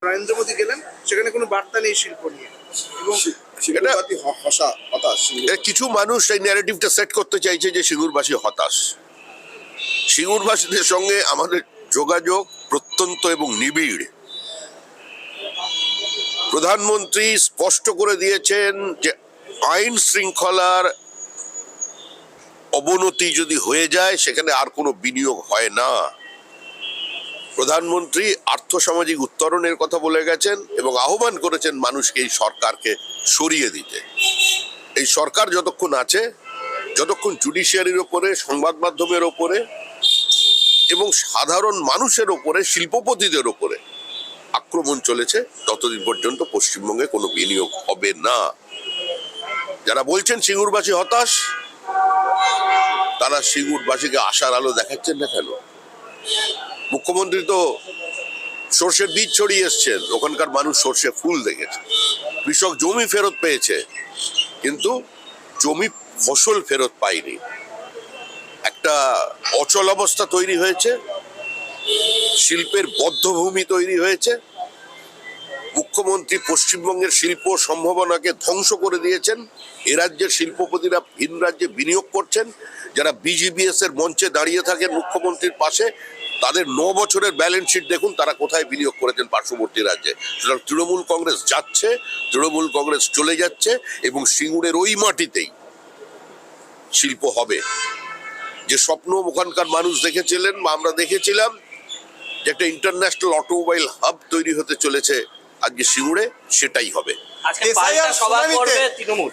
নরেন্দ্র মোদী গেলেন, সেখানে কোনো বার্তা নেই শিল্প নিয়ে। এবং কিছু মানুষ এই ন্যারেটিভটা সেট করতে চাইছে যে সিঙ্গুরবাসী হতাশ। সিঙ্গুরবাসীদের সঙ্গে আমাদের যোগাযোগ প্রত্যন্ত এবং নিবিড়। প্রধানমন্ত্রী স্পষ্ট করে দিয়েছেন যে আইন শৃঙ্খলার অবনতি যদি হয়ে যায় সেখানে আর কোনো বিনিয়োগ হয় না। প্রধানমন্ত্রী আর্থসামাজিক উত্তরণের কথা বলে গেছেন এবং আহ্বান করেছেন মানুষকে এই সরকারকে সরিয়ে দিতে। এই সরকার যতক্ষণ আছে, যতক্ষণ জুডিশিয়ারির ওপরে, সংবাদ মাধ্যমের ওপরে এবং সাধারণ মানুষের ওপরে, শিল্পপতিদের ওপরে আক্রমণ চলেছে, ততদিন পর্যন্ত পশ্চিমবঙ্গে কোনো বিনিয়োগ হবে না। যারা বলছেন সিঙ্গুরবাসী হতাশ, তারা সিঙ্গুরবাসীকে আশার আলো দেখাচ্ছেন না কেন? মুখ্যমন্ত্রী তো সর্ষের বীজ ছড়িয়ে এসছেন, ওখানকার মানুষ সর্ষে ফুল দেখেছে। কৃষক জমি ফেরত পেয়েছে, কিন্তু জমি ফসল ফেরত পায়নি। একটা অচল অবস্থা তৈরি হয়েছে, শিল্পের বদ্ধভূমি তৈরি হয়েছে। মুখ্যমন্ত্রী পশ্চিমবঙ্গের শিল্প সম্ভাবনাকে ধ্বংস করে দিয়েছেন। এ রাজ্যের শিল্পপতিরা ভিন রাজ্যে বিনিয়োগ করছেন। যারা বিজিবিএস এর মঞ্চে দাঁড়িয়ে থাকেন মুখ্যমন্ত্রীর পাশে, তাদের 9 বছরের ব্যালেন্স শিট দেখুন, তারা কোথায় বিনিয়োগ করেছেন পার্শ্ববর্তী রাজ্যে। সুতরাং তৃণমূল কংগ্রেস যাচ্ছে, তৃণমূল কংগ্রেস চলে যাচ্ছে এবং সিঙ্গুরের ওই মাটিতেই শিল্প হবে। যে স্বপ্ন ওখানকার মানুষ দেখেছিলেন বা আমরা দেখেছিলাম, যে একটা ইন্টারন্যাশনাল অটোমোবাইল হাব তৈরি হতে চলেছে আজকে সিঙ্গুরে, সেটাই হবে। আজকে পাল্টা সভা করবে তৃণমূল।